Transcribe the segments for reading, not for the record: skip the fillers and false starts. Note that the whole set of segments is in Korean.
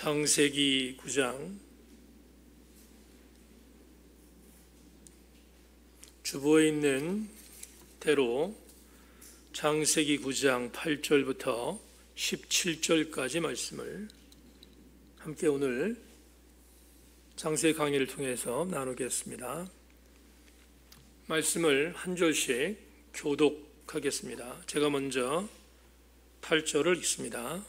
창세기 9장 주보에 있는 대로 창세기 9장 8절부터 17절까지 말씀을 함께 오늘 창세기 강의를 통해서 나누겠습니다. 말씀을 한 절씩 교독하겠습니다. 제가 먼저 8절을 읽습니다.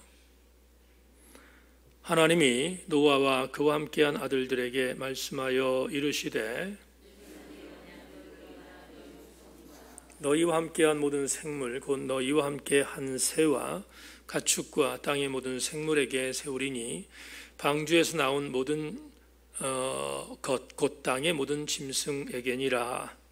하나님이 노아와 그와 함께한 아들들에게 말씀하여 이르시되 너희와 함께한 모든 생물 곧 너희와 함께한 새와 가축과 땅의 모든 생물에게 세우리니 방주에서 나온 모든 것 곧 땅의 모든 짐승에게니라.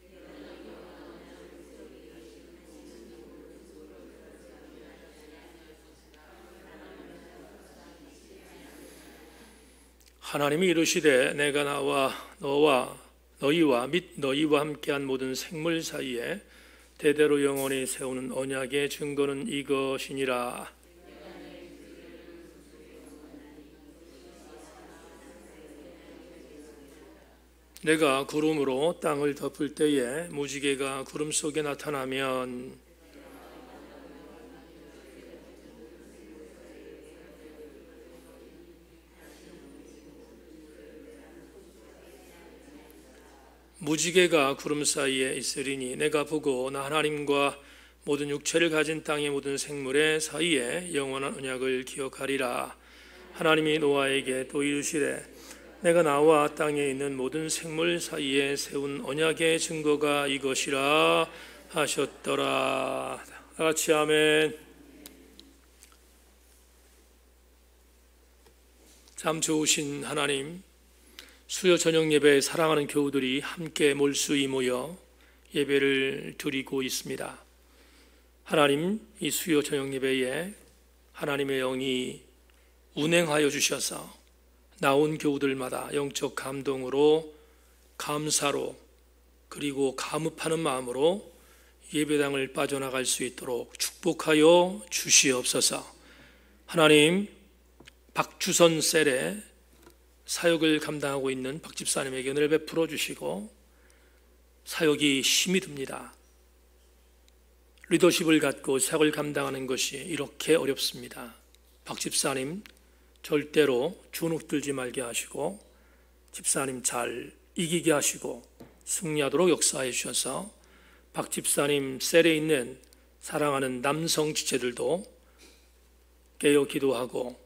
하나님이 이르시되 내가 나와 너희와 및 너희와 함께한 모든 생물 사이에 대대로 영원히 세우는 언약의 증거는 이것이니라. 내가 구름으로 땅을 덮을 때에 무지개가 구름 속에 나타나면 무지개가 구름 사이에 있으리니 내가 보고 나 하나님과 모든 육체를 가진 땅의 모든 생물의 사이에 영원한 언약을 기억하리라. 하나님이 노아에게 또 이르시되 내가 나와 땅에 있는 모든 생물 사이에 세운 언약의 증거가 이것이라 하셨더라. 다 같이 아멘. 참 좋으신 하나님, 수요 저녁 예배에 사랑하는 교우들이 함께 몰수히 모여 예배를 드리고 있습니다. 하나님, 이 수요 저녁 예배에 하나님의 영이 운행하여 주셔서 나온 교우들마다 영적 감동으로, 감사로, 그리고 감흡하는 마음으로 예배당을 빠져나갈 수 있도록 축복하여 주시옵소서. 하나님, 박주선 셀에 사역을 감당하고 있는 박 집사님에게 은혜를 베풀어 주시고 사역이 힘이 듭니다. 리더십을 갖고 사역을 감당하는 것이 이렇게 어렵습니다. 박 집사님 절대로 주눅 들지 말게 하시고 집사님 잘 이기게 하시고 승리하도록 역사해 주셔서 박 집사님 셀에 있는 사랑하는 남성 지체들도 깨어 기도하고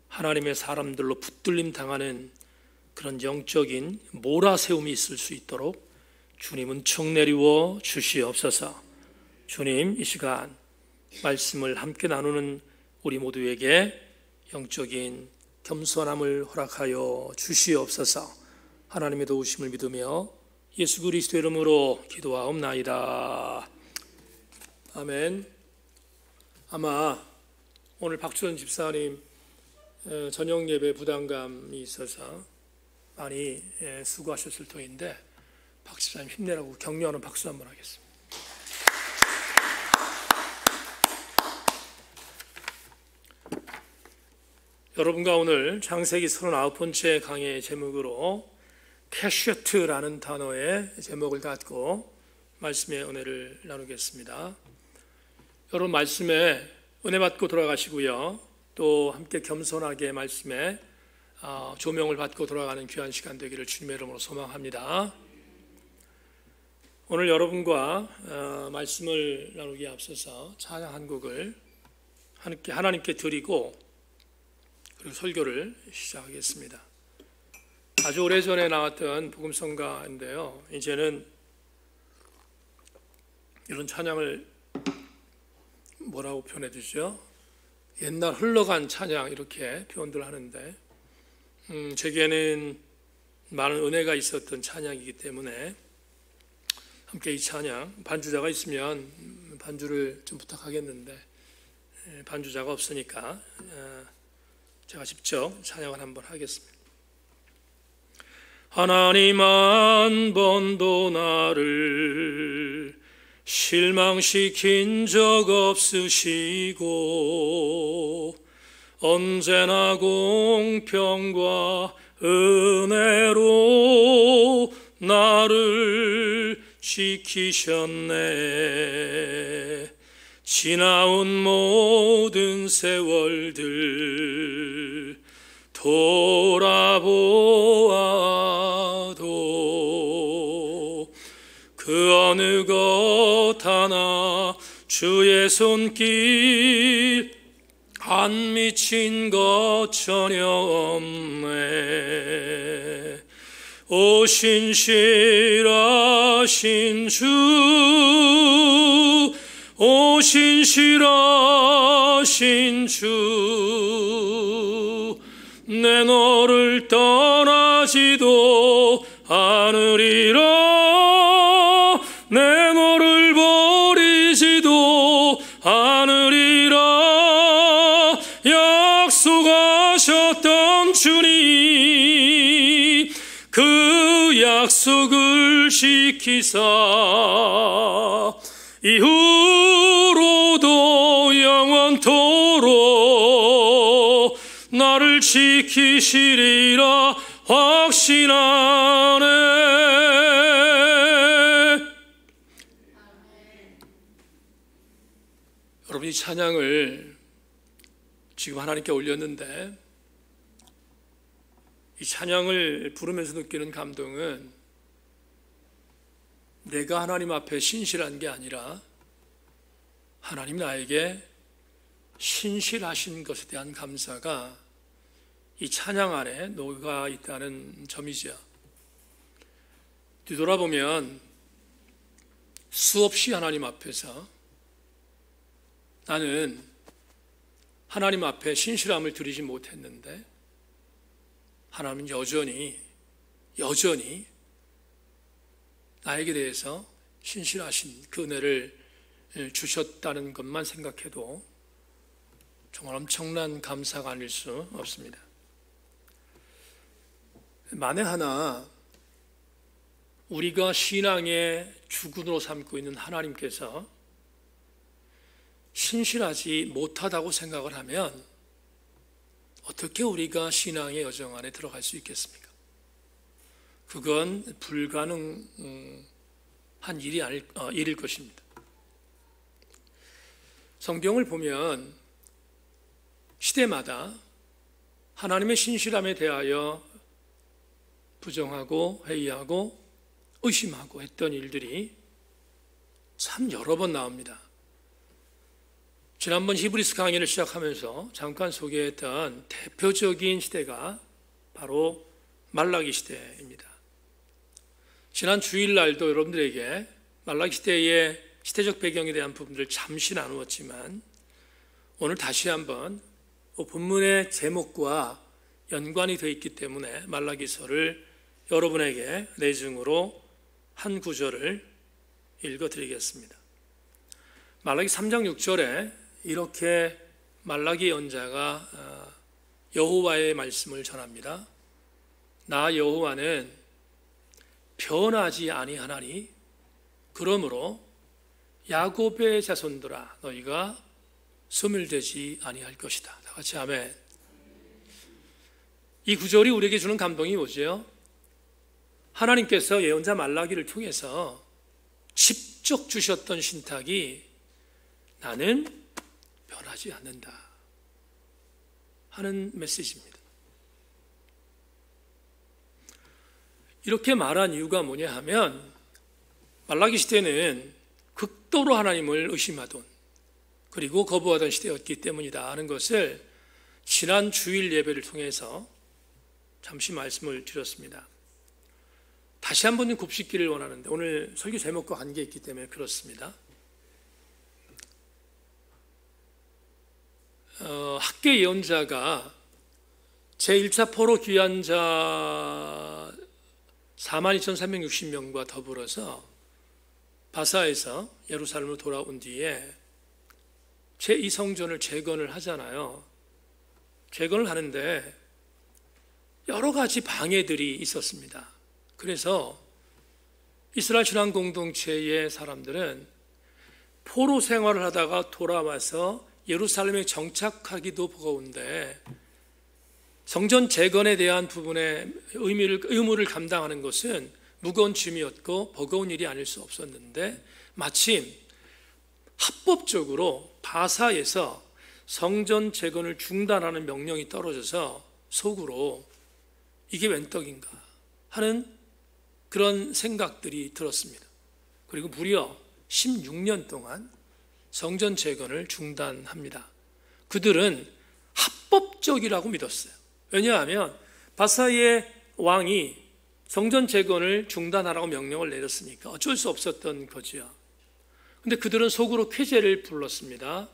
하나님의 사람들로 붙들림 당하는 그런 영적인 몰아세움이 있을 수 있도록 주님 은총 내리워 주시옵소서. 주님, 이 시간 말씀을 함께 나누는 우리 모두에게 영적인 겸손함을 허락하여 주시옵소서. 하나님의 도우심을 믿으며 예수 그리스도의 이름으로 기도하옵나이다. 아멘. 아마 오늘 박주선 집사님 저녁 예배 부담감이 있어서 많이 수고하셨을 터인데 박 집사님 힘내라고 격려하는 박수 한번 하겠습니다. 여러분과 오늘 창세기 39번째 강의의 제목으로 캐셔트라는 단어의 제목을 갖고 말씀의 은혜를 나누겠습니다. 여러분 말씀에 은혜 받고 돌아가시고요. 또 함께 겸손하게 말씀에 조명을 받고 돌아가는 귀한 시간 되기를 주님의 이름으로 소망합니다. 오늘 여러분과 말씀을 나누기에 앞서서 찬양 한 곡을 하나님께 드리고 그리고 설교를 시작하겠습니다. 아주 오래전에 나왔던 복음성가인데요. 이제는 이런 찬양을 뭐라고 표현해 주죠? 옛날 흘러간 찬양 이렇게 표현들 하는데 제게는 많은 은혜가 있었던 찬양이기 때문에 함께 이 찬양, 반주자가 있으면 반주를 좀 부탁하겠는데 반주자가 없으니까 제가 직접 찬양을 한번 하겠습니다. 하나님 한 번도 나를 실망시킨 적 없으시고 언제나 공평과 은혜로 나를 지키셨네. 지나온 모든 세월들 돌아보아도 그 어느 것 하나 주의 손길 안 미친 것 전혀 없네. 오 신실하신 주, 오 신실하신 주, 내 너를 떠나지도 않으리라. 내 너를 버리지도 않으리라. 약속하셨던 주님, 그 약속을 지키사 이후로도 영원토록 나를 지키시리라 확신하네. 여러분, 이 찬양을 지금 하나님께 올렸는데 이 찬양을 부르면서 느끼는 감동은 내가 하나님 앞에 신실한 게 아니라 하나님 나에게 신실하신 것에 대한 감사가 이 찬양 안에 녹아 있다는 점이죠. 뒤돌아보면 수없이 하나님 앞에서 나는 하나님 앞에 신실함을 드리지 못했는데 하나님은 여전히 나에게 대해서 신실하신 그 은혜를 주셨다는 것만 생각해도 정말 엄청난 감사가 아닐 수 없습니다. 만에 하나 우리가 신앙의 주군으로 삼고 있는 하나님께서 신실하지 못하다고 생각을 하면 어떻게 우리가 신앙의 여정 안에 들어갈 수 있겠습니까? 그건 불가능한 일일 것입니다. 성경을 보면 시대마다 하나님의 신실함에 대하여 부정하고 회의하고 의심하고 했던 일들이 참 여러 번 나옵니다. 지난번 히브리서 강의를 시작하면서 잠깐 소개했던 대표적인 시대가 바로 말라기 시대입니다. 지난 주일날도 여러분들에게 말라기 시대의 시대적 배경에 대한 부분들을 잠시 나누었지만 오늘 다시 한번 본문의 제목과 연관이 되어 있기 때문에 말라기서를 여러분에게 내증으로 한 구절을 읽어드리겠습니다. 말라기 3장 6절에 이렇게 말라기 연자가 여호와의 말씀을 전합니다. 나 여호와는 변하지 아니하나니 그러므로 야곱의 자손들아 너희가 소멸되지 아니할 것이다. 다 같이 아멘. 이 구절이 우리에게 주는 감동이 뭐죠? 하나님께서 예언자 말라기를 통해서 직접 주셨던 신탁이 나는 변하지 않는다 하는 메시지입니다. 이렇게 말한 이유가 뭐냐 하면 말라기 시대는 극도로 하나님을 의심하던 그리고 거부하던 시대였기 때문이다 하는 것을 지난 주일 예배를 통해서 잠시 말씀을 드렸습니다. 다시 한번 좀 곱씹기를 원하는데 오늘 설교 제목과 관계있기 때문에 그렇습니다. 학계 예언자가 제1차 포로 귀환자 42,360명과 더불어서 바사에서 예루살렘으로 돌아온 뒤에 제2성전을 재건을 하잖아요. 재건을 하는데 여러 가지 방해들이 있었습니다. 그래서 이스라엘 신앙 공동체의 사람들은 포로 생활을 하다가 돌아와서 예루살렘에 정착하기도 버거운데 성전 재건에 대한 부분의 의무를 감당하는 것은 무거운 짐이었고 버거운 일이 아닐 수 없었는데 마침 합법적으로 바사에서 성전 재건을 중단하는 명령이 떨어져서 속으로 이게 웬 떡인가 하는 그런 생각들이 들었습니다. 그리고 무려 16년 동안 성전 재건을 중단합니다. 그들은 합법적이라고 믿었어요. 왜냐하면 바사의 왕이 성전 재건을 중단하라고 명령을 내렸으니까 어쩔 수 없었던 거지요. 근데 그들은 속으로 쾌재를 불렀습니다.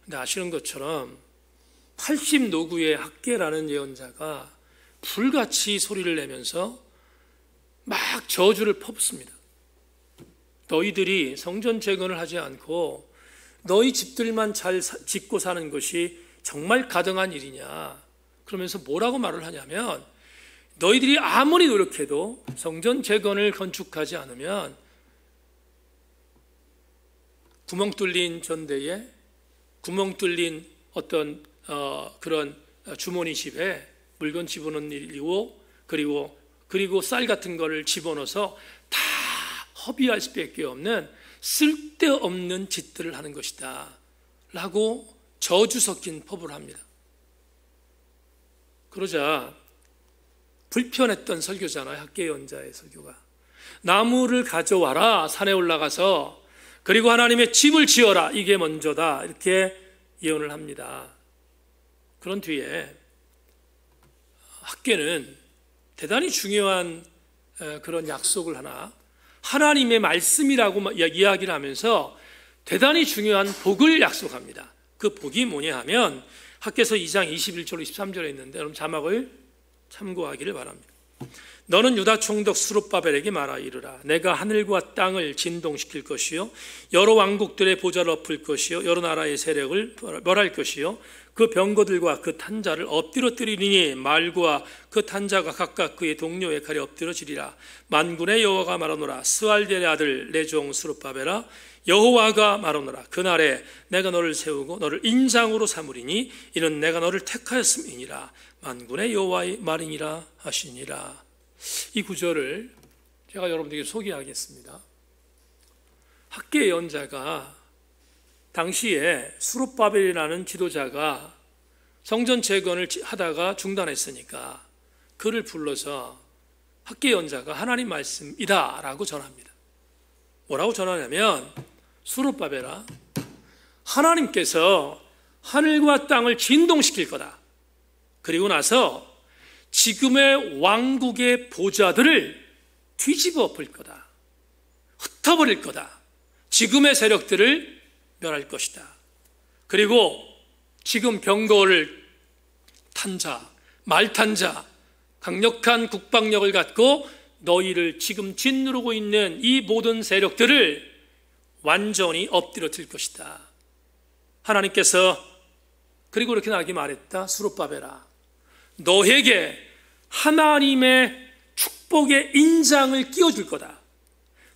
근데 아시는 것처럼 80노구의 학개라는 예언자가 불같이 소리를 내면서 막 저주를 퍼붓습니다. 너희들이 성전 재건을 하지 않고 너희 집들만 잘 짓고 사는 것이 정말 가등한 일이냐. 그러면서 뭐라고 말을 하냐면 너희들이 아무리 노력해도 성전 재건을 건축하지 않으면 구멍 뚫린 전대에 구멍 뚫린 어떤 그런 주머니 집에 물건 집어넣는 일이고 그리고 쌀 같은 거를 집어넣어서 다 허비할 수밖에 없는 쓸데없는 짓들을 하는 것이다 라고 저주 섞인 퍼부를 합니다. 그러자 불편했던 설교잖아요. 학계 연자의 설교가. 나무를 가져와라. 산에 올라가서 그리고 하나님의 집을 지어라. 이게 먼저다. 이렇게 예언을 합니다. 그런 뒤에 학계는 대단히 중요한 그런 약속을 하나 하나님의 말씀이라고 이야기를 하면서 대단히 중요한 복을 약속합니다. 그 복이 뭐냐 하면 학개서 2장 21절 23절에 있는데 여러분 자막을 참고하기를 바랍니다. 너는 유다 총독 스룹바벨에게 말하 이르라. 내가 하늘과 땅을 진동시킬 것이요 여러 왕국들의 보좌를 엎을 것이요 여러 나라의 세력을 멸할 것이요 그 병거들과 그 탄자를 엎드러뜨리니 말과 그 탄자가 각각 그의 동료의 칼에 엎드러지리라. 만군의 여호와가 말하노라. 스알델의 아들 내 종 스룹바벨아 여호와가 말하노라. 그날에 내가 너를 세우고 너를 인장으로 삼으리니 이는 내가 너를 택하였음이니라. 만군의 여호와의 말이니라 하시니라. 이 구절을 제가 여러분들에게 소개하겠습니다. 학계 예언자가 당시에 스룹바벨이라는 지도자가 성전 재건을 하다가 중단했으니까 그를 불러서 학계 예언자가 하나님 말씀이다 라고 전합니다. 뭐라고 전하냐면 스룹바벨아 하나님께서 하늘과 땅을 진동시킬 거다. 그리고 나서 지금의 왕국의 보좌들을 뒤집어 엎을 거다. 흩어버릴 거다. 지금의 세력들을 멸할 것이다. 그리고 지금 병거를 탄 자, 말탄 자, 강력한 국방력을 갖고 너희를 지금 짓누르고 있는 이 모든 세력들을 완전히 엎드려질 것이다. 하나님께서 그리고 이렇게 나에게 말했다. 스룹바벨아 너에게 하나님의 축복의 인장을 끼워줄 거다.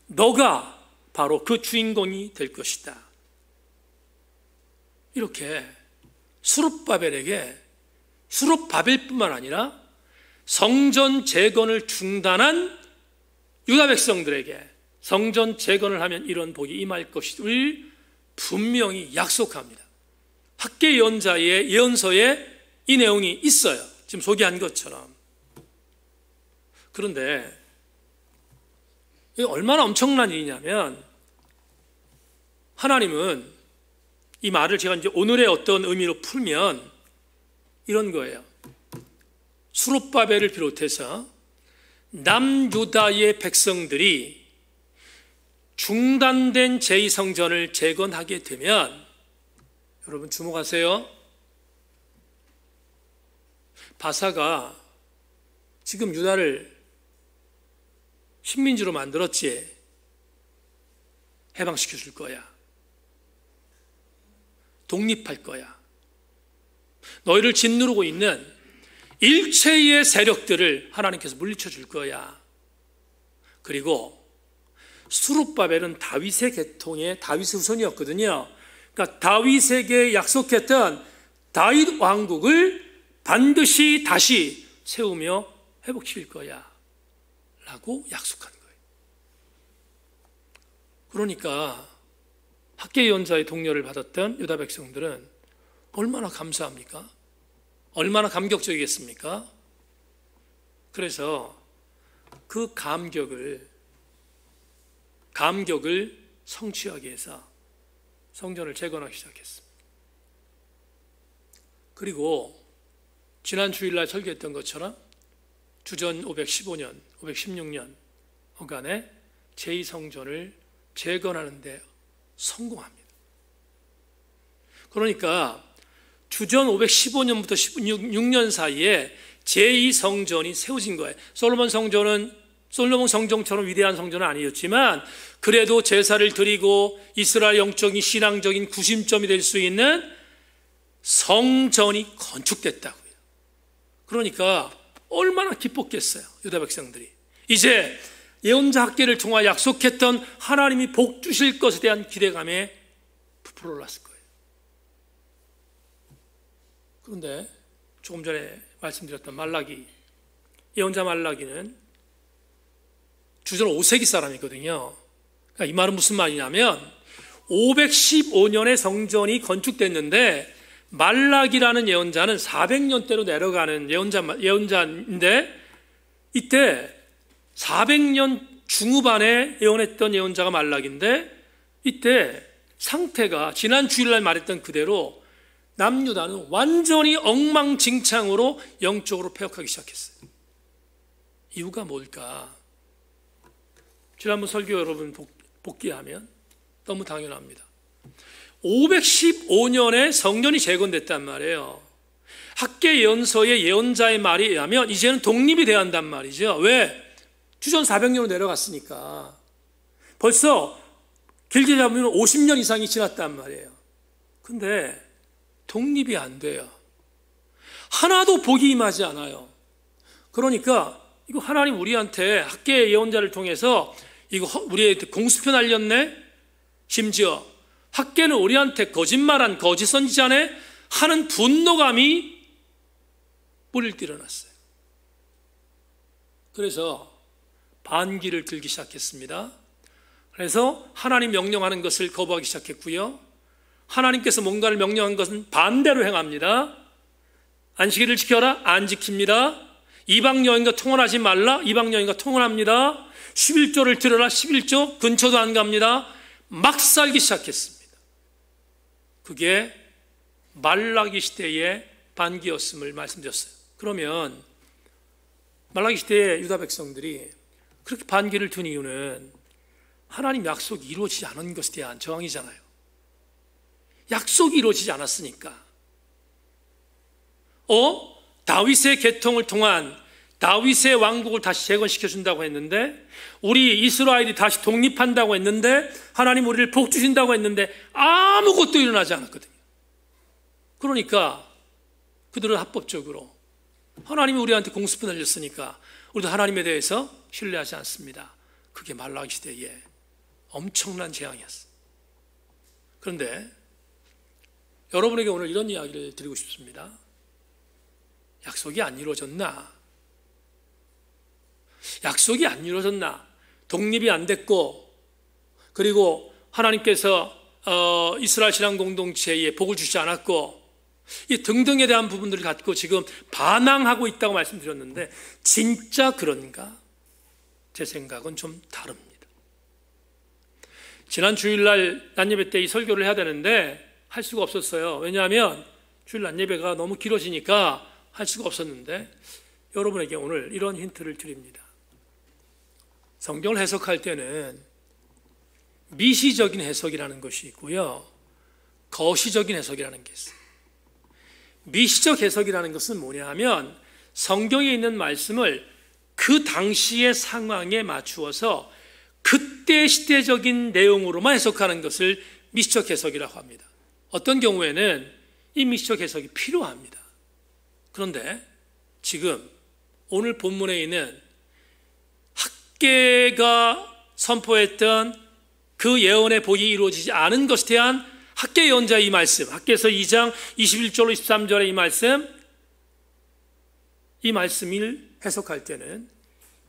너가 바로 그 주인공이 될 것이다. 이렇게 스룹바벨에게 스룹바벨뿐만 아니라 성전 재건을 중단한 유다 백성들에게 성전 재건을 하면 이런 복이 임할 것을 분명히 약속합니다. 학계 예언자의 예언서에 이 내용이 있어요. 지금 소개한 것처럼. 그런데 이게 얼마나 엄청난 일이냐면 하나님은 이 말을 제가 이제 오늘의 어떤 의미로 풀면 이런 거예요. 스룹바벨을 비롯해서 남유다의 백성들이 중단된 제2성전을 재건하게 되면 여러분 주목하세요. 바사가 지금 유다를 식민지로 만들었지 해방시켜 줄 거야. 독립할 거야. 너희를 짓누르고 있는 일체의 세력들을 하나님께서 물리쳐 줄 거야. 그리고 스룹바벨은 다윗의 계통의 다윗의 후손이었거든요. 그러니까 다윗에게 약속했던 다윗 왕국을 반드시 다시 세우며 회복시킬 거야 라고 약속한 거예요. 그러니까 학계 예언자의 동료를 받았던 유다 백성들은 얼마나 감사합니까? 얼마나 감격적이겠습니까? 그래서 그 감격을 성취하기 위해서 성전을 재건하기 시작했습니다. 그리고 지난 주일날 설교했던 것처럼 주전 515년, 516년 어간에 제2성전을 재건하는 데 성공합니다. 그러니까 주전 515년부터 16년 사이에 제2성전이 세워진 거예요. 솔로몬 성전처럼 위대한 성전은 아니었지만 그래도 제사를 드리고 이스라엘 영적인 신앙적인 구심점이 될 수 있는 성전이 건축됐다고요. 그러니까 얼마나 기뻤겠어요, 유다 백성들이. 이제 예언자 학계를 통하여 약속했던 하나님이 복 주실 것에 대한 기대감에 부풀어 올랐을 거예요. 그런데 조금 전에 말씀드렸던 말라기, 예언자 말라기는 주전 5세기 사람이거든요. 그러니까 이 말은 무슨 말이냐면 515년에 성전이 건축됐는데 말라기라는 예언자는 400년대로 내려가는 예언자인데 이때 400년 중후반에 예언했던 예언자가 말라기인데 이때 상태가 지난 주일날 말했던 그대로 남유다는 완전히 엉망진창으로 영적으로 폐역하기 시작했어요. 이유가 뭘까? 지난번 설교 여러분 복귀하면 너무 당연합니다. 515년에 성전이 재건됐단 말이에요. 학계 예언서의 예언자의 말에 의하면 이제는 독립이 돼야 한단 말이죠. 왜? 주전 400년으로 내려갔으니까. 벌써 길게 잡으면 50년 이상이 지났단 말이에요. 근데 독립이 안 돼요. 하나도 복이 임하지 않아요. 그러니까 이거 하나님 우리한테 학계 예언자를 통해서 이거 우리한테 공수표 날렸네? 심지어 학계는 우리한테 거짓말한 거짓 선지자네? 하는 분노감이 뿌릴 때 일어났어요. 그래서 반기를 들기 시작했습니다. 그래서 하나님 명령하는 것을 거부하기 시작했고요. 하나님께서 뭔가를 명령한 것은 반대로 행합니다. 안식일을 지켜라? 안 지킵니다. 이방 여인과 통혼하지 말라? 이방 여인과 통혼합니다. 11조를 들어라? 11조 근처도 안 갑니다. 막 살기 시작했습니다. 그게 말라기 시대의 반기였음을 말씀드렸어요. 그러면 말라기 시대의 유다 백성들이 그렇게 반기를 둔 이유는 하나님 약속이 이루어지지 않은 것에 대한 저항이잖아요. 약속이 이루어지지 않았으니까. 다윗의 계통을 통한 다윗의 왕국을 다시 재건시켜준다고 했는데, 우리 이스라엘이 다시 독립한다고 했는데, 하나님 우리를 복 주신다고 했는데 아무것도 일어나지 않았거든요. 그러니까 그들은 합법적으로 하나님이 우리한테 공수표 날렸으니까 우리도 하나님에 대해서 신뢰하지 않습니다. 그게 말라기 시대의 엄청난 재앙이었어요. 그런데 여러분에게 오늘 이런 이야기를 드리고 싶습니다. 약속이 안 이루어졌나? 약속이 안 이루어졌나? 독립이 안 됐고, 그리고 하나님께서 이스라엘 신앙 공동체에 복을 주시지 않았고, 이 등등에 대한 부분들을 갖고 지금 반항하고 있다고 말씀드렸는데 진짜 그런가? 제 생각은 좀 다릅니다. 지난 주일날 낮예배 때 이 설교를 해야 되는데 할 수가 없었어요. 왜냐하면 주일 낮예배가 너무 길어지니까 할 수가 없었는데, 여러분에게 오늘 이런 힌트를 드립니다. 성경을 해석할 때는 미시적인 해석이라는 것이 있고요, 거시적인 해석이라는 게 있어요. 미시적 해석이라는 것은 뭐냐 하면 성경에 있는 말씀을 그 당시의 상황에 맞추어서 그때 시대적인 내용으로만 해석하는 것을 미시적 해석이라고 합니다. 어떤 경우에는 이 미시적 해석이 필요합니다. 그런데 지금 오늘 본문에 있는 학계가 선포했던 그 예언의 복이 이루어지지 않은 것에 대한 학계 예언자의 이 말씀, 학계에서 2장 21절로 23절의 이 말씀을 해석할 때는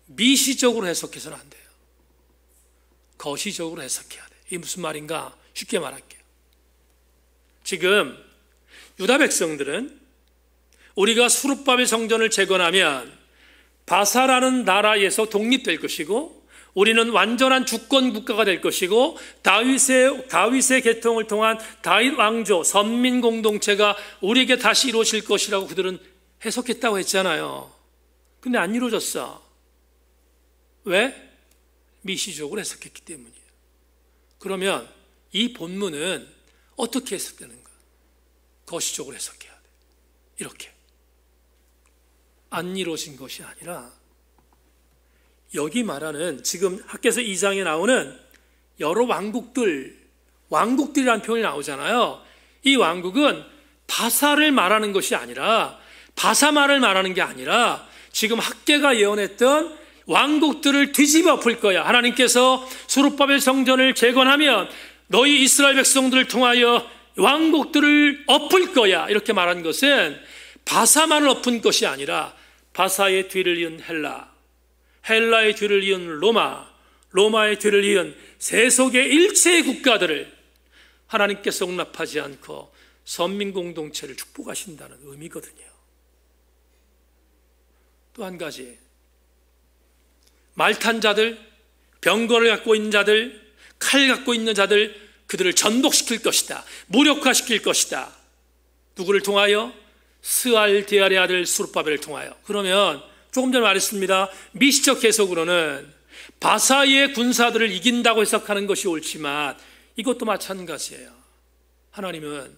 미시적으로 해석해서는 안 돼요. 거시적으로 해석해야 돼요. 이게 무슨 말인가? 쉽게 말할게요. 지금 유다 백성들은 우리가 수룹바벨 성전을 재건하면 바사라는 나라에서 독립될 것이고 우리는 완전한 주권 국가가 될 것이고 다윗의 계통을 통한 다윗 왕조 선민 공동체가 우리에게 다시 이루어질 것이라고 그들은 해석했다고 했잖아요. 근데 안 이루어졌어. 왜? 미시적으로 해석했기 때문이에요. 그러면 이 본문은 어떻게 해석되는가? 거시적으로 해석해야 돼. 이렇게. 안 이루어진 것이 아니라 여기 지금 학개서 2장에 나오는 여러 왕국들이라는 표현이 나오잖아요. 이 왕국은 바사를 말하는 것이 아니라 바사말을 말하는 게 아니라 지금 학개가 예언했던 왕국들을 뒤집어 엎을 거야. 하나님께서 수룹바벨 성전을 재건하면 너희 이스라엘 백성들을 통하여 왕국들을 엎을 거야. 이렇게 말한 것은 바사만을 엎은 것이 아니라 바사의 뒤를 이은 헬라의 뒤를 이은 로마의 뒤를 이은 세속의 일체의 국가들을 하나님께서 용납하지 않고 선민공동체를 축복하신다는 의미거든요. 또 한 가지, 말탄 자들, 병거를 갖고 있는 자들, 칼 갖고 있는 자들, 그들을 전복시킬 것이다. 무력화시킬 것이다. 누구를 통하여? 스알디알의 아들 수룹바벨을 통하여. 그러면 조금 전에 말했습니다. 미시적 해석으로는 바사의 군사들을 이긴다고 해석하는 것이 옳지만 이것도 마찬가지예요. 하나님은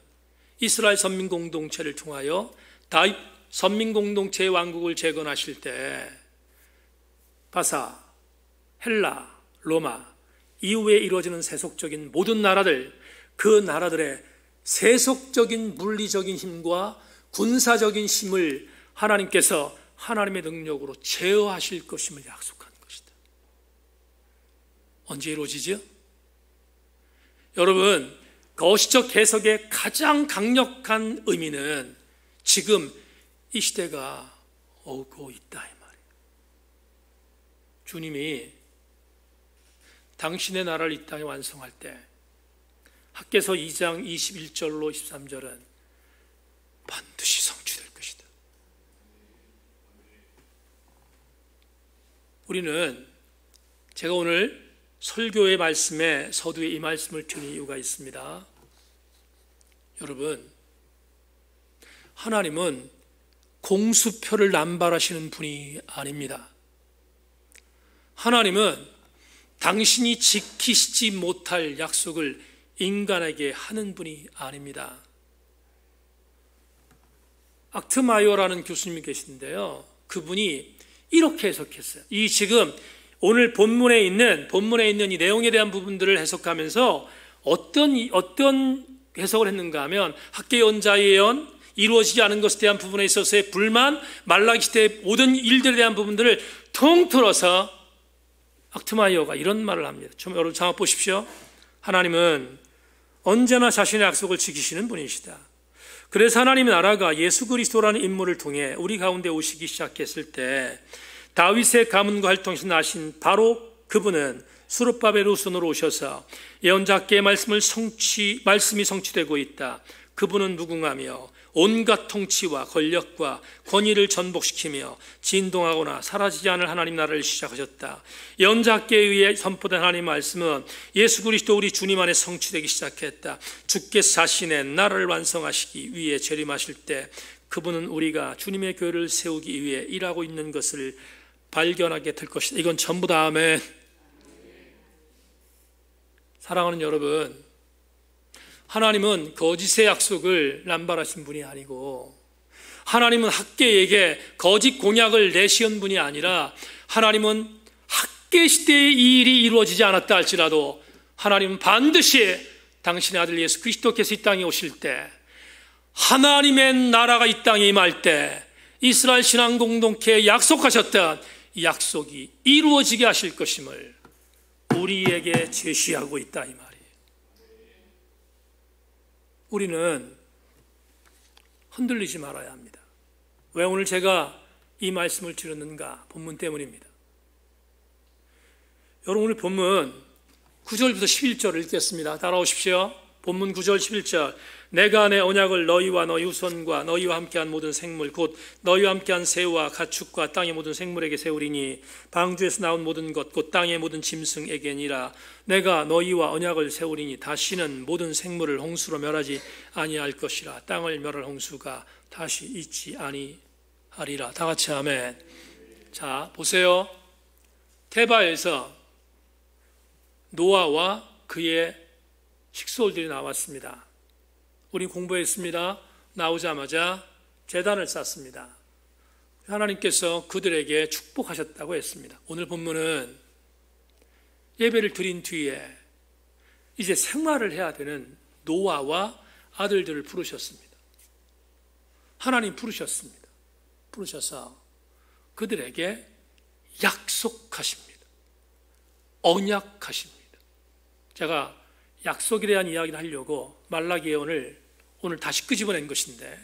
이스라엘 선민공동체를 통하여 다윗 선민공동체의 왕국을 재건하실 때 바사, 헬라, 로마 이후에 이루어지는 세속적인 모든 나라들, 그 나라들의 세속적인 물리적인 힘과 군사적인 힘을 하나님께서 하나님의 능력으로 제어하실 것임을 약속한 것이다. 언제 이루어지죠? 여러분, 거시적 해석의 가장 강력한 의미는 지금 이 시대가 오고 있다 이 말이에요. 주님이 당신의 나라를 이 땅에 완성할 때 학개서 2장 21절로 23절은 반드시 성취될 것이다. 우리는 제가 오늘 설교의 말씀에 서두에 이 말씀을 드린 이유가 있습니다. 여러분, 하나님은 공수표를 남발하시는 분이 아닙니다. 하나님은 당신이 지키시지 못할 약속을 인간에게 하는 분이 아닙니다. 악트마이어라는 교수님이 계신데요. 그분이 이렇게 해석했어요. 이 지금 오늘 본문에 있는 이 내용에 대한 부분들을 해석하면서 어떤 해석을 했는가 하면 학개 예언자의 예언, 이루어지지 않은 것에 대한 부분에 있어서의 불만, 말라기 시대의 모든 일들에 대한 부분들을 통틀어서 악트마이어가 이런 말을 합니다. 여러분 장합 보십시오. 하나님은 언제나 자신의 약속을 지키시는 분이시다. 그래서 하나님의 나라가 예수 그리스도라는 인물을 통해 우리 가운데 오시기 시작했을 때 다윗의 가문과 활동에서 나신 바로 그분은 수룹바벨 후손으로 오셔서 예언자께의 말씀이 성취되고 있다. 그분은 무궁하며 온갖 통치와 권력과 권위를 전복시키며 진동하거나 사라지지 않을 하나님 나라를 시작하셨다. 예언자께 의해 선포된 하나님의 말씀은 예수 그리스도 우리 주님 안에 성취되기 시작했다. 주께서 자신의 나라를 완성하시기 위해 재림하실 때 그분은 우리가 주님의 교회를 세우기 위해 일하고 있는 것을 발견하게 될 것이다. 이건 전부 다 아멘. 사랑하는 여러분, 하나님은 거짓의 약속을 남발하신 분이 아니고 하나님은 학개에게 거짓 공약을 내시은 분이 아니라 하나님은 학개 시대의 이 일이 이루어지지 않았다 할지라도 하나님은 반드시 당신의 아들 예수 그리스도께서 이 땅에 오실 때 하나님의 나라가 이 땅에 임할 때 이스라엘 신앙 공동체에 약속하셨던 이 약속이 이루어지게 하실 것임을 우리에게 제시하고 있다 이 말이에요. 우리는 흔들리지 말아야 합니다. 왜 오늘 제가 이 말씀을 드렸는가? 본문 때문입니다. 여러분, 오늘 본문 9절부터 11절을 읽겠습니다. 따라오십시오. 본문 9절 11절. 내가 내 언약을 너희와 너희 후손과 너희와 함께한 모든 생물 곧 너희와 함께한 새와 가축과 땅의 모든 생물에게 세우리니 방주에서 나온 모든 것 곧 땅의 모든 짐승에게니라. 내가 너희와 언약을 세우리니 다시는 모든 생물을 홍수로 멸하지 아니할 것이라. 땅을 멸할 홍수가 다시 있지 아니하리라. 다 같이 아멘. 자, 보세요. 테바에서 노아와 그의 식솔들이 나왔습니다. 우리 공부했습니다. 나오자마자 제단을 쌓습니다. 하나님께서 그들에게 축복하셨다고 했습니다. 오늘 본문은 예배를 드린 뒤에 이제 생활을 해야 되는 노아와 아들들을 부르셨습니다. 하나님 부르셨습니다. 부르셔서 그들에게 약속하십니다. 언약하십니다. 제가 약속에 대한 이야기를 하려고 말라기 예언을 오늘 다시 끄집어낸 것인데,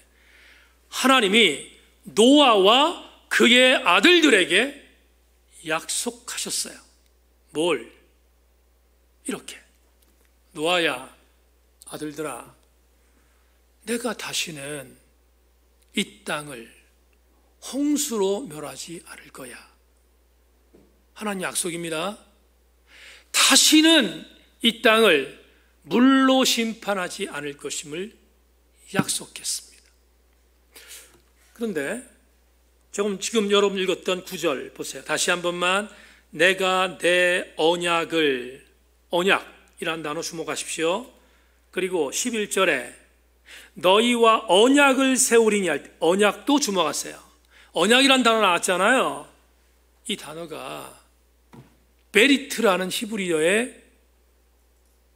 하나님이 노아와 그의 아들들에게 약속하셨어요. 뭘? 이렇게. 노아야, 아들들아, 내가 다시는 이 땅을 홍수로 멸하지 않을 거야. 하나님 약속입니다. 다시는 이 땅을 물로 심판하지 않을 것임을 약속했습니다. 그런데 지금 여러분 읽었던 9절 보세요. 다시 한 번만. 내가 내 언약을, 언약이라는 단어 주목하십시오. 그리고 11절에 너희와 언약을 세우리니 할 때 언약도 주목하세요. 언약이라는 단어 나왔잖아요. 이 단어가 베리트라는 히브리어의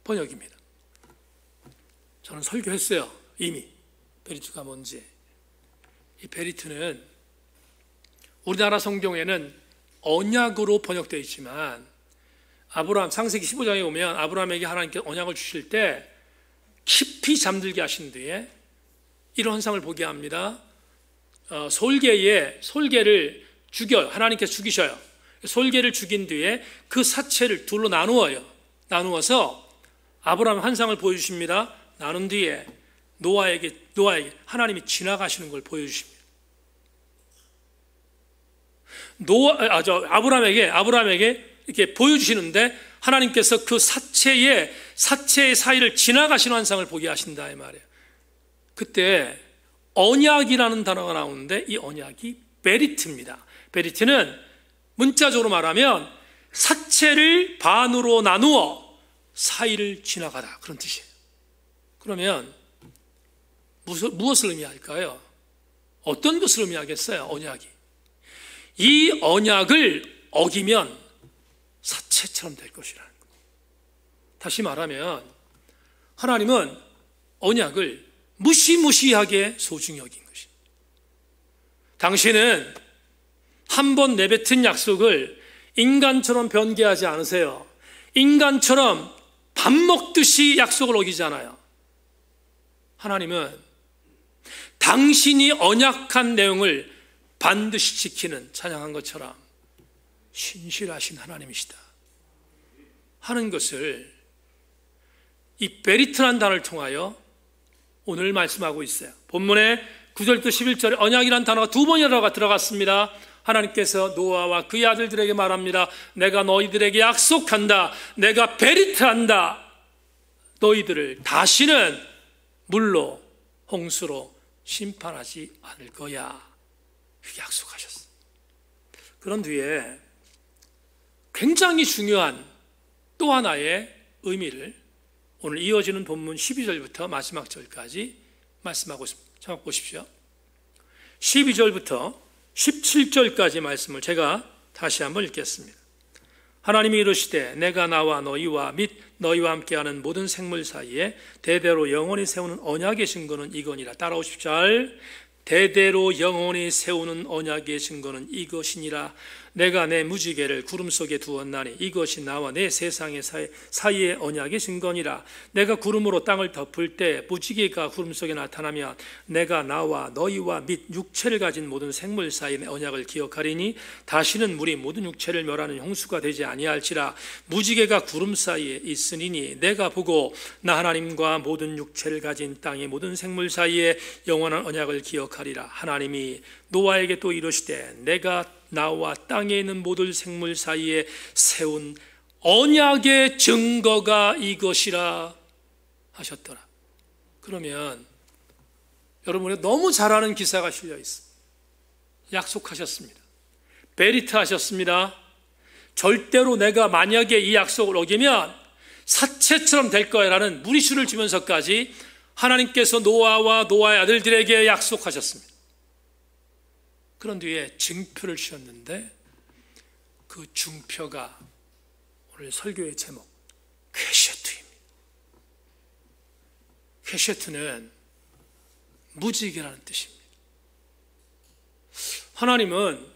번역입니다. 저는 설교했어요. 이미 베리트가 뭔지. 이 베리트는 우리나라 성경에는 언약으로 번역되어 있지만 아브라함 창세기 15장에 보면 아브라함에게 하나님께서 언약을 주실 때 깊이 잠들게 하신 뒤에 이런 현상을 보게 합니다. 솔개를 죽여요. 하나님께서 죽이셔요. 솔개를 죽인 뒤에 그 사체를 둘로 나누어요. 나누어서 아브라함 환상을 보여주십니다. 나눈 뒤에 노아에게 하나님이 지나가시는 걸 보여주십니다. 아브라함에게 이렇게 보여주시는데 하나님께서 그 사체의 사이를 지나가시는 환상을 보게 하신다 이 말이에요. 그때 언약이라는 단어가 나오는데 이 언약이 베리트입니다. 베리트는 문자적으로 말하면 사체를 반으로 나누어 사이를 지나가다, 그런 뜻이에요. 그러면 무엇을 의미할까요? 어떤 것을 의미하겠어요? 언약이. 이 언약을 어기면 사체처럼 될 것이라는 거예요. 다시 말하면 하나님은 언약을 무시무시하게 소중히 여긴 것입니다. 당신은 한 번 내뱉은 약속을 인간처럼 변개하지 않으세요. 인간처럼 밥 먹듯이 약속을 어기잖아요. 하나님은 당신이 언약한 내용을 반드시 지키는, 찬양한 것처럼 신실하신 하나님이시다 하는 것을 이 베리트라는 단어를 통하여 오늘 말씀하고 있어요. 본문에 9절부터 11절에 언약이라는 단어가 두 번이나 들어갔습니다. 하나님께서 노아와 그의 아들들에게 말합니다. 내가 너희들에게 약속한다. 내가 베리트한다. 너희들을 다시는 물로, 홍수로 심판하지 않을 거야. 이렇게 약속하셨어요. 그런 뒤에 굉장히 중요한 또 하나의 의미를 오늘 이어지는 본문 12절부터 마지막 절까지 말씀하고 있습니다. 자, 보십시오. 12절부터 17절까지 말씀을 제가 다시 한번 읽겠습니다. 하나님이 이르시되 내가 나와 너희와 및 너희와 함께하는 모든 생물 사이에 대대로 영원히 세우는 언약의 증거는 이거니라. 따라오십시오. 대대로 영원히 세우는 언약의 증거는 이것이니라. 내가 내 무지개를 구름 속에 두었나니 이것이 나와 내 세상의 사이의 언약의 증거니라. 내가 구름으로 땅을 덮을 때 무지개가 구름 속에 나타나면 내가 나와 너희와 및 육체를 가진 모든 생물 사이의 언약을 기억하리니 다시는 물이 모든 육체를 멸하는 홍수가 되지 아니할지라. 무지개가 구름 사이에 있으니 내가 보고 나 하나님과 모든 육체를 가진 땅의 모든 생물 사이에 영원한 언약을 기억하리라. 하나님이 노아에게 또 이르시되 내가 나와 땅에 있는 모든 생물 사이에 세운 언약의 증거가 이것이라 하셨더라. 그러면 여러분이 너무 잘 아는 기사가 실려 있습니다. 약속하셨습니다. 베리트 하셨습니다. 절대로 내가 만약에 이 약속을 어기면 사체처럼 될 거야라는 무리수를 주면서까지 하나님께서 노아와 노아의 아들들에게 약속하셨습니다. 그런 뒤에 증표를 주셨는데 그 증표가 오늘 설교의 제목 퀘셰트입니다. 퀘셰트는 무지개라는 뜻입니다. 하나님은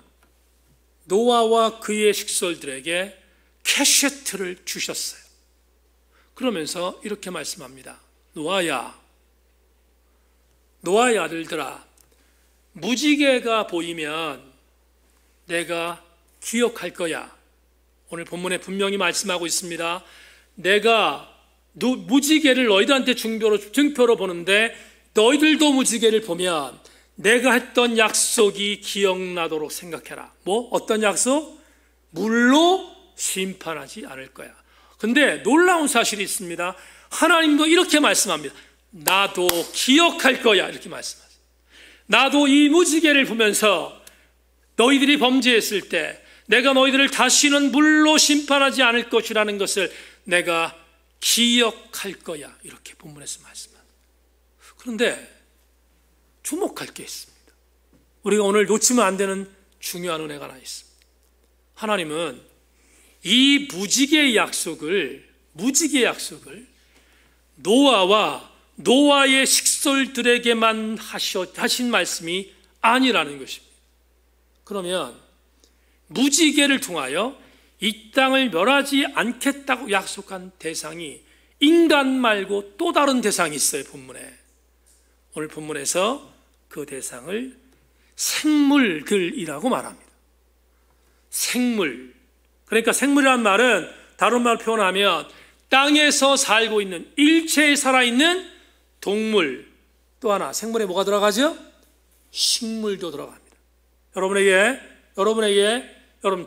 노아와 그의 식솔들에게 퀘셰트를 주셨어요. 그러면서 이렇게 말씀합니다. 노아의 아들들아, 무지개가 보이면 내가 기억할 거야. 오늘 본문에 분명히 말씀하고 있습니다. 내가 무지개를 너희들한테 증표로 보는데 너희들도 무지개를 보면 내가 했던 약속이 기억나도록 생각해라. 어떤 약속? 물로 심판하지 않을 거야. 근데 놀라운 사실이 있습니다. 하나님도 이렇게 말씀합니다. 나도 기억할 거야. 이렇게 말씀하세요. 나도 이 무지개를 보면서 너희들이 범죄했을 때 내가 너희들을 다시는 물로 심판하지 않을 것이라는 것을 내가 기억할 거야. 이렇게 본문에서 말씀합니다. 그런데 주목할 게 있습니다. 우리가 오늘 놓치면 안 되는 중요한 은혜가 하나 있습니다. 하나님은 이 무지개의 약속을 노아와 노아의 식솔들에게만 하신 말씀이 아니라는 것입니다. 그러면 무지개를 통하여 이 땅을 멸하지 않겠다고 약속한 대상이 인간 말고 또 다른 대상이 있어요. 본문에. 오늘 본문에서 그 대상을 생물들이라고 말합니다. 생물. 그러니까 생물이라는 말은 다른 말로 표현하면 땅에서 살고 있는 일체에 살아있는 동물. 또 하나 생물에 뭐가 들어가죠? 식물도 들어갑니다. 여러분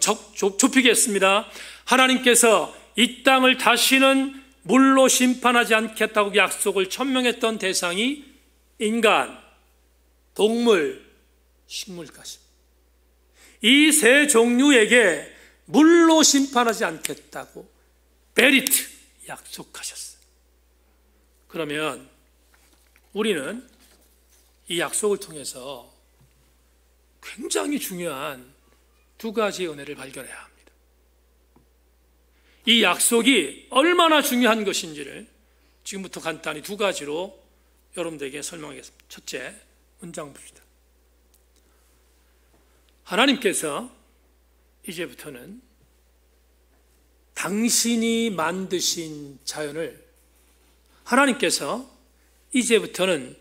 좁히겠습니다. 하나님께서 이 땅을 다시는 물로 심판하지 않겠다고 약속을 천명했던 대상이 인간, 동물, 식물까지입니다. 이 세 종류에게 물로 심판하지 않겠다고 베리트 약속하셨어요. 그러면 우리는 이 약속을 통해서 굉장히 중요한 두 가지의 은혜를 발견해야 합니다. 이 약속이 얼마나 중요한 것인지를 지금부터 간단히 두 가지로 여러분들에게 설명하겠습니다. 첫째, 문장 봅시다. 하나님께서 이제부터는 당신이 만드신 자연을 하나님께서 이제부터는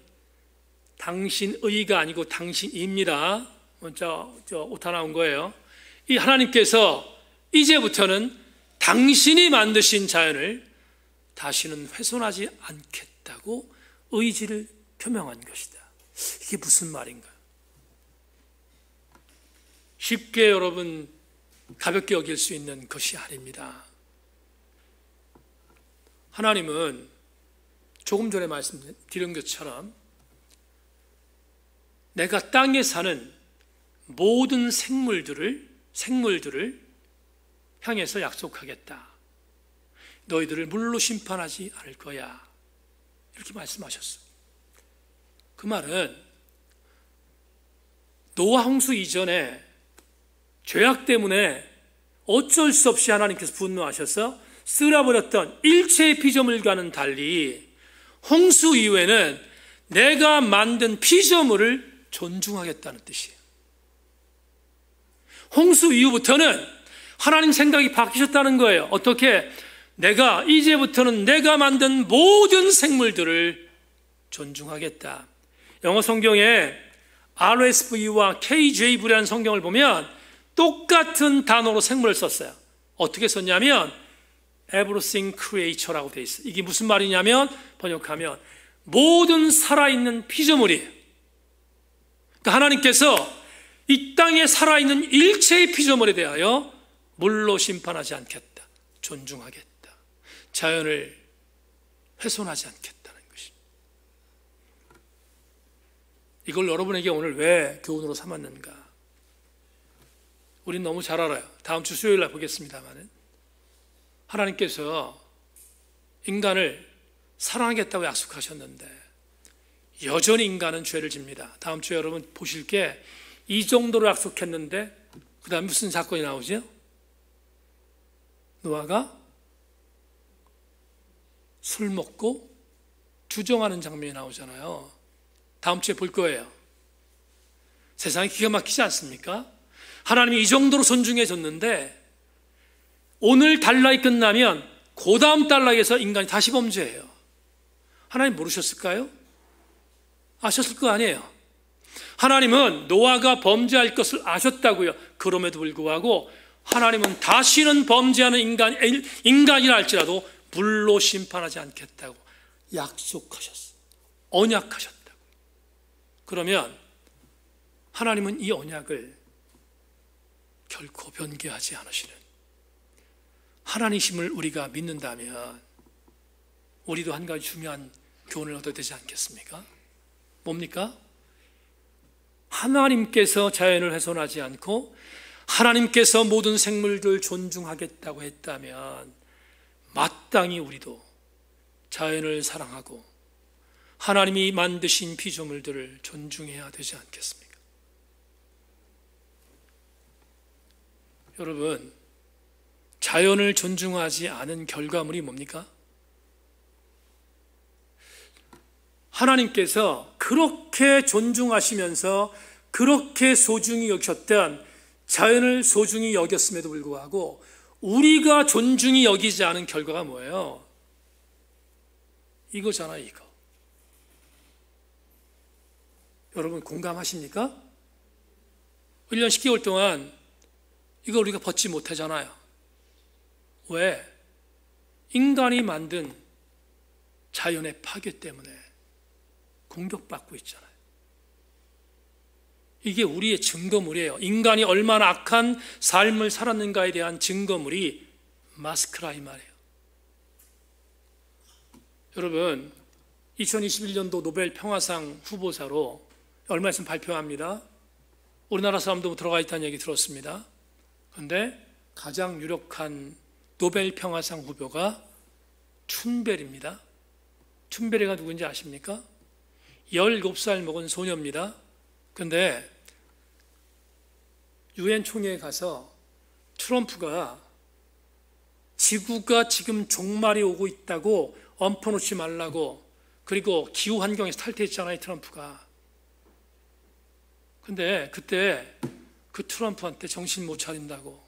당신의가 아니고 당신입니다. 먼저 오타 나온 거예요. 이 하나님께서 이제부터는 당신이 만드신 자연을 다시는 훼손하지 않겠다고 의지를 표명한 것이다. 이게 무슨 말인가요? 쉽게 여러분 가볍게 여길 수 있는 것이 아닙니다. 하나님은 조금 전에 말씀드린 것처럼 내가 땅에 사는 모든 생물들을 향해서 약속하겠다. 너희들을 물로 심판하지 않을 거야. 이렇게 말씀하셨어요. 그 말은 노아 홍수 이전에 죄악 때문에 어쩔 수 없이 하나님께서 분노하셔서 쓸어버렸던 일체의 피조물과는 달리 홍수 이후에는 내가 만든 피조물을 존중하겠다는 뜻이에요. 홍수 이후부터는 하나님 생각이 바뀌셨다는 거예요. 어떻게? 내가 이제부터는 내가 만든 모든 생물들을 존중하겠다. 영어 성경에 RSV와 KJV라는 성경을 보면 똑같은 단어로 생물을 썼어요. 어떻게 썼냐면 Everything Creature라고 돼 있어요. 이게 무슨 말이냐면 번역하면 모든 살아있는 피조물이에요. 그러니까 하나님께서 이 땅에 살아있는 일체의 피조물에 대하여 물로 심판하지 않겠다. 존중하겠다. 자연을 훼손하지 않겠다는 것입니다. 이걸 여러분에게 오늘 왜 교훈으로 삼았는가? 우린 너무 잘 알아요. 다음 주 수요일 날 보겠습니다만 하나님께서 인간을 사랑하겠다고 약속하셨는데 여전히 인간은 죄를 집니다. 다음 주에 여러분 보실 게 이 정도로 약속했는데 그 다음에 무슨 사건이 나오죠? 노아가 술 먹고 주정하는 장면이 나오잖아요. 다음 주에 볼 거예요. 세상이 기가 막히지 않습니까? 하나님이 이 정도로 존중해 줬는데 오늘 단락이 끝나면 그 다음 단락에서 인간이 다시 범죄해요. 하나님 모르셨을까요? 아셨을 거 아니에요. 하나님은 노아가 범죄할 것을 아셨다고요. 그럼에도 불구하고 하나님은 다시는 범죄하는 인간이라 할지라도 불로 심판하지 않겠다고 약속하셨어요. 언약하셨다고. 그러면 하나님은 이 언약을 결코 변개하지 않으시는 하나님이심을 우리가 믿는다면 우리도 한 가지 중요한 교훈을 얻어야 되지 않겠습니까? 뭡니까? 하나님께서 자연을 훼손하지 않고 하나님께서 모든 생물들 존중하겠다고 했다면 마땅히 우리도 자연을 사랑하고 하나님이 만드신 피조물들을 존중해야 되지 않겠습니까? 여러분, 자연을 존중하지 않은 결과물이 뭡니까? 하나님께서 그렇게 존중하시면서 그렇게 소중히 여기셨던 자연을 소중히 여겼음에도 불구하고 우리가 존중히 여기지 않은 결과가 뭐예요? 이거잖아요, 이거. 여러분 공감하십니까? 1년 10개월 동안 이거 우리가 벗지 못하잖아요. 왜? 인간이 만든 자연의 파괴 때문에 공격받고 있잖아요. 이게 우리의 증거물이에요. 인간이 얼마나 악한 삶을 살았는가에 대한 증거물이 마스크라 이 말이에요. 여러분 2021년도 노벨 평화상 후보자로 얼마 있으면 발표합니다. 우리나라 사람도 들어가 있다는 얘기 들었습니다. 그런데 가장 유력한 노벨 평화상 후보가 춘베리입니다. 춘베리가 누군지 아십니까? 17살 먹은 소녀입니다. 그런데 유엔 총회에 가서 트럼프가 지구가 지금 종말이 오고 있다고 엎어놓지 말라고, 그리고 기후환경에서 탈퇴했잖아요, 트럼프가. 근데 그때 그 트럼프한테 정신 못 차린다고,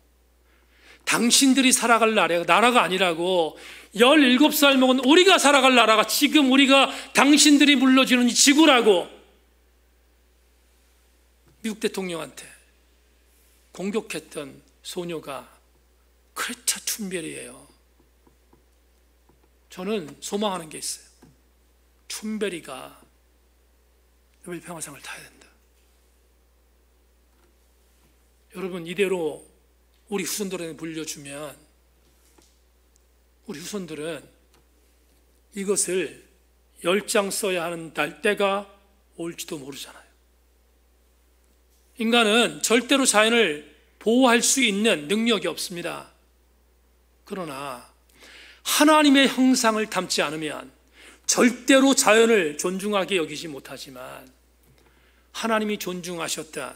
당신들이 살아갈 나라가 아니라고, 17살 먹은 우리가 살아갈 나라가 지금 우리가 당신들이 물러지는 이 지구라고 미국 대통령한테 공격했던 소녀가 크레타 툰베리예요. 저는 소망하는 게 있어요. 툰베리가 노벨 평화상을 타야 된다. 여러분 이대로 우리 후손들에게 물려주면 우리 후손들은 이것을 10장 써야 하는 때가 올지도 모르잖아요. 인간은 절대로 자연을 보호할 수 있는 능력이 없습니다. 그러나 하나님의 형상을 담지 않으면 절대로 자연을 존중하게 여기지 못하지만 하나님이 존중하셨던,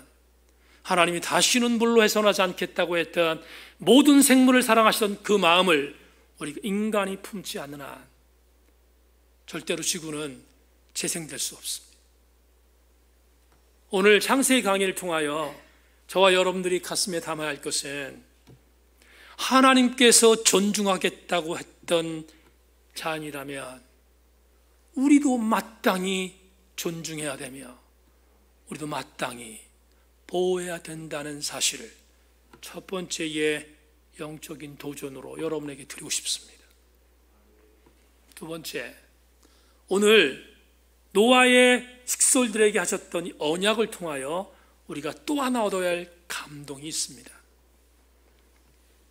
하나님이 다시는 물로 훼손하지 않겠다고 했던 모든 생물을 사랑하시던 그 마음을 우리 인간이 품지 않는 한 절대로 지구는 재생될 수 없습니다. 오늘 창세기 강의를 통하여 저와 여러분들이 가슴에 담아야 할 것은 하나님께서 존중하겠다고 했던 자녀라면 우리도 마땅히 존중해야 되며 우리도 마땅히 보호해야 된다는 사실을 첫 번째의 영적인 도전으로 여러분에게 드리고 싶습니다. 두 번째, 오늘 노아의 식솔들에게 하셨던 이 언약을 통하여 우리가 또 하나 얻어야 할 감동이 있습니다.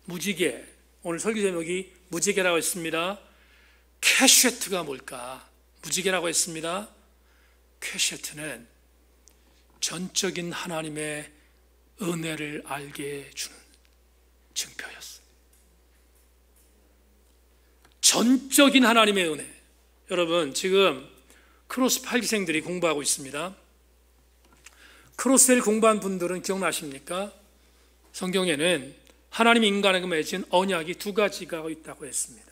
무지개, 오늘 설교 제목이 무지개라고 했습니다. 캐셰트가 뭘까? 무지개라고 했습니다. 캐셰트는 전적인 하나님의 은혜를 알게 해주는 증표였어요. 전적인 하나님의 은혜. 여러분, 지금 크로스 8기생들이 공부하고 있습니다. 크로스를 공부한 분들은 기억나십니까? 성경에는 하나님이 인간에게 맺은 언약이 두 가지가 있다고 했습니다.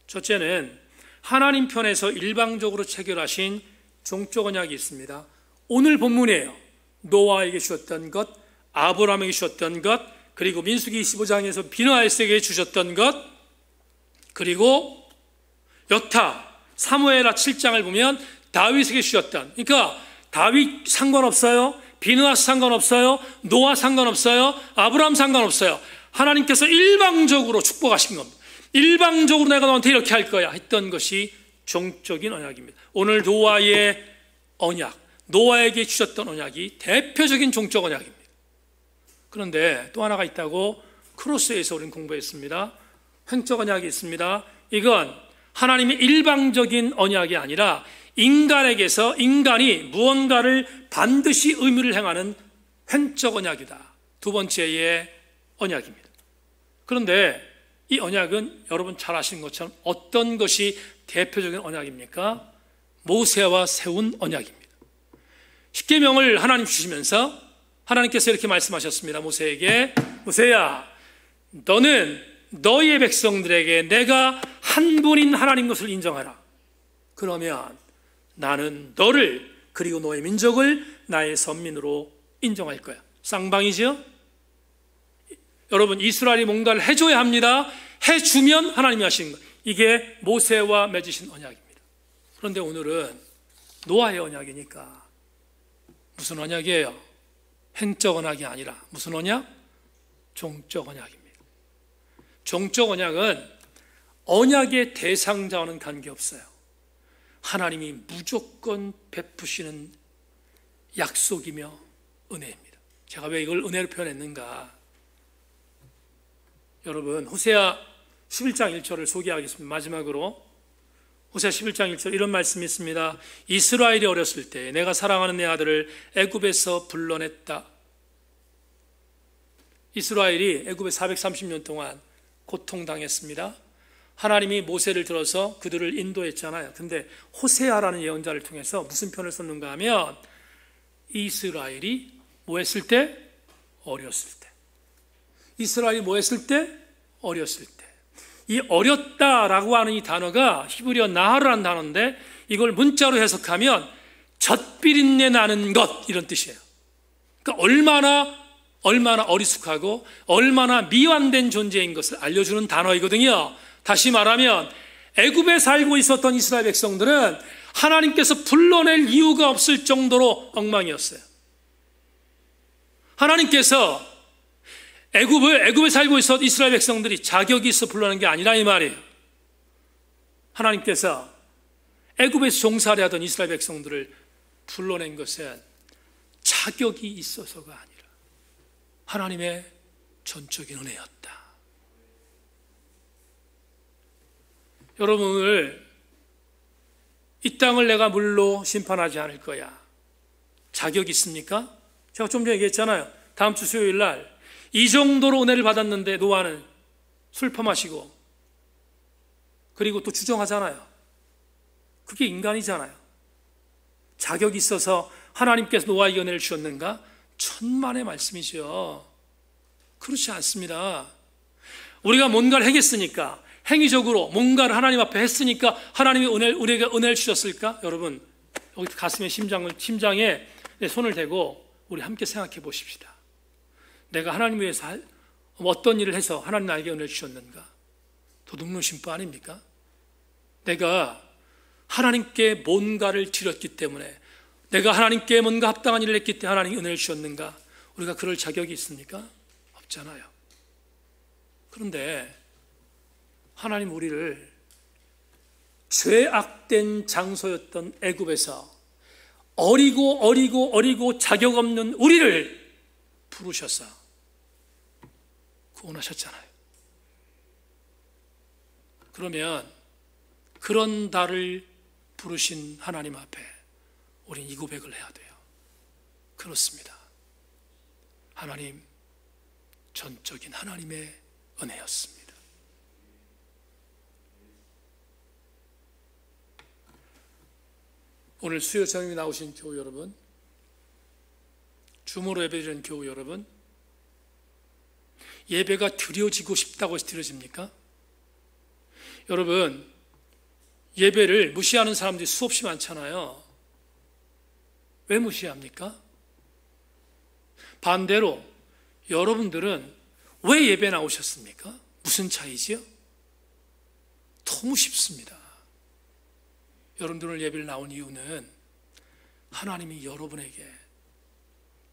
첫째는 하나님 편에서 일방적으로 체결하신 종적 언약이 있습니다. 오늘 본문이에요. 노아에게 주셨던 것, 아브라함에게 주셨던 것, 그리고 민수기 25장에서 비느하에게 주셨던 것, 그리고 여타, 사무엘하 7장을 보면 다윗에게 주셨던, 그러니까 다윗 상관없어요, 비느하 상관없어요, 노아 상관없어요, 아브라함 상관없어요. 하나님께서 일방적으로 축복하신 겁니다. 일방적으로 내가 너한테 이렇게 할 거야 했던 것이 종적인 언약입니다. 오늘 노아의 언약, 노아에게 주셨던 언약이 대표적인 종적 언약입니다. 그런데 또 하나가 있다고 크로스에서 우리는 공부했습니다. 횡적 언약이 있습니다. 이건 하나님의 일방적인 언약이 아니라 인간에게서 인간이 무언가를 반드시 의무를 행하는 횡적 언약이다. 두 번째의 언약입니다. 그런데 이 언약은 여러분 잘 아시는 것처럼 어떤 것이 대표적인 언약입니까? 모세와 세운 언약입니다. 십계명을 하나님 주시면서 하나님께서 이렇게 말씀하셨습니다. 모세에게, 모세야, 너는 너희의 백성들에게 내가 한 분인 하나님 것을 인정하라. 그러면 나는 너를 그리고 너의 민족을 나의 선민으로 인정할 거야. 쌍방이죠? 여러분, 이스라엘이 뭔가를 해줘야 합니다. 해주면 하나님이 하시는 거예요. 이게 모세와 맺으신 언약입니다. 그런데 오늘은 노아의 언약이니까 무슨 언약이에요? 행적 언약이 아니라 무슨 언약? 종적 언약입니다. 종적 언약은 언약의 대상자와는 관계없어요. 하나님이 무조건 베푸시는 약속이며 은혜입니다. 제가 왜 이걸 은혜로 표현했는가? 여러분, 호세아 11장 1절을 소개하겠습니다. 마지막으로 호세아 11장 1절 이런 말씀이 있습니다. 이스라엘이 어렸을 때 내가 사랑하는 내 아들을 애굽에서 불러냈다. 이스라엘이 애굽에 430년 동안 고통당했습니다. 하나님이 모세를 들어서 그들을 인도했잖아요. 근데 호세아라는 예언자를 통해서 무슨 편을 썼는가 하면 이스라엘이 뭐 했을 때? 어렸을 때. 이스라엘이 뭐 했을 때? 어렸을 때. 이 어렸다라고 하는 이 단어가 히브리어 나하르라는 단어인데 이걸 문자로 해석하면 젖비린내 나는 것 이런 뜻이에요. 그러니까 얼마나 어리숙하고 얼마나 미완된 존재인 것을 알려주는 단어이거든요. 다시 말하면 애굽에 살고 있었던 이스라엘 백성들은 하나님께서 불러낼 이유가 없을 정도로 엉망이었어요. 하나님께서 애굽에 살고 있었던 이스라엘 백성들이 자격이 있어 불러낸 게 아니라 이 말이에요. 하나님께서 애굽에서 종살이 하던 이스라엘 백성들을 불러낸 것은 자격이 있어서가 아니라 하나님의 전적인 은혜였다. 여러분을 이 땅을 내가 물로 심판하지 않을 거야. 자격 있습니까? 제가 좀 전에 얘기했잖아요. 다음 주 수요일 날 이 정도로 은혜를 받았는데 노아는 술 퍼마시고 그리고 또 주정하잖아요. 그게 인간이잖아요. 자격이 있어서 하나님께서 노아에게 은혜를 주셨는가? 천만의 말씀이죠. 그렇지 않습니다. 우리가 뭔가를 행했으니까, 행위적으로 뭔가를 하나님 앞에 했으니까 하나님이 우리에게 은혜를 주셨을까? 여러분, 여기 가슴에 심장에 손을 대고 우리 함께 생각해 보십시다. 내가 하나님 위해서 어떤 일을 해서 하나님 나에게 은혜를 주셨는가? 도둑놈 심보 아닙니까? 내가 하나님께 뭔가를 드렸기 때문에, 내가 하나님께 뭔가 합당한 일을 했기 때문에 하나님이 은혜를 주셨는가? 우리가 그럴 자격이 있습니까? 없잖아요. 그런데 하나님 우리를 죄악된 장소였던 애굽에서 어리고 자격 없는 우리를 부르셔서 구원하셨잖아요. 그러면 그런 나를 부르신 하나님 앞에 우린 이 고백을 해야 돼요. 그렇습니다. 하나님, 전적인 하나님의 은혜였습니다. 오늘 수요 저녁에 나오신 교우 여러분, 주무로 예배드리는 교우 여러분, 예배가 드려지고 싶다고 해서 드려집니까? 여러분, 예배를 무시하는 사람들이 수없이 많잖아요. 왜 무시합니까? 반대로 여러분들은 왜 예배 나오셨습니까? 무슨 차이지요? 너무 쉽습니다. 여러분들 오늘 예배를 나온 이유는 하나님이 여러분에게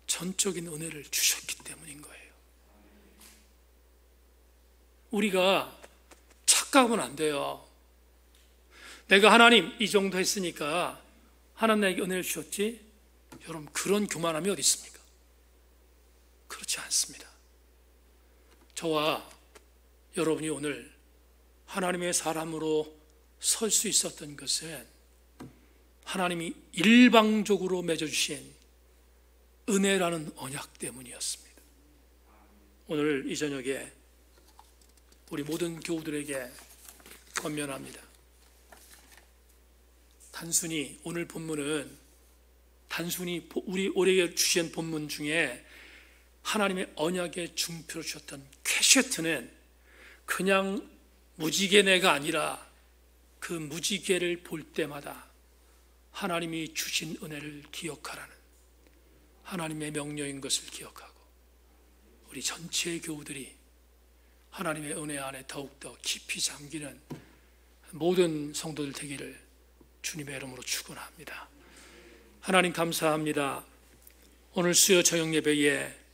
전적인 은혜를 주셨기 때문인 거예요. 우리가 착각하면 안 돼요. 내가 하나님 이 정도 했으니까 하나님 나에게 은혜를 주셨지? 여러분, 그런 교만함이 어디 있습니까? 그렇지 않습니다. 저와 여러분이 오늘 하나님의 사람으로 설 수 있었던 것은 하나님이 일방적으로 맺어주신 은혜라는 언약 때문이었습니다. 오늘 이 저녁에 우리 모든 교우들에게 권면합니다. 단순히 오늘 본문은 단순히 우리에게 주신 본문 중에 하나님의 언약의 중표를 주셨던 퀘쉐트는 그냥 무지개네가 아니라 그 무지개를 볼 때마다 하나님이 주신 은혜를 기억하라는 하나님의 명령인 것을 기억하고 우리 전체의 교우들이 하나님의 은혜 안에 더욱더 깊이 잠기는 모든 성도들 되기를 주님의 이름으로 축원합니다. 하나님 감사합니다. 오늘 수요 저녁 예배에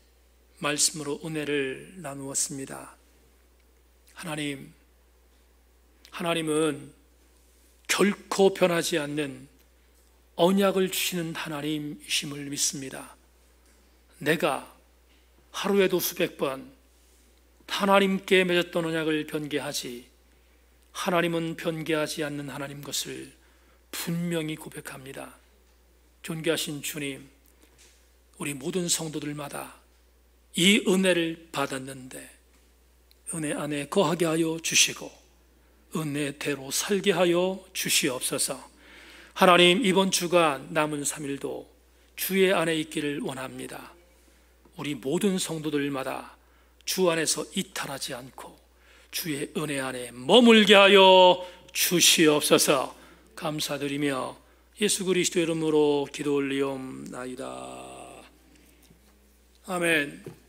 말씀으로 은혜를 나누었습니다. 하나님은 결코 변하지 않는 언약을 주시는 하나님이심을 믿습니다. 내가 하루에도 수백 번 하나님께 맺었던 언약을 변개하지 하나님은 변개하지 않는 하나님 것을 분명히 고백합니다. 존귀하신 주님, 우리 모든 성도들마다 이 은혜를 받았는데 은혜 안에 거하게 하여 주시고 은혜대로 살게 하여 주시옵소서. 하나님, 이번 주간 남은 3일도 주의 안에 있기를 원합니다. 우리 모든 성도들마다 주 안에서 이탈하지 않고 주의 은혜 안에 머물게 하여 주시옵소서. 감사드리며 예수 그리스도의 이름으로 기도 올리옵나이다. 아멘.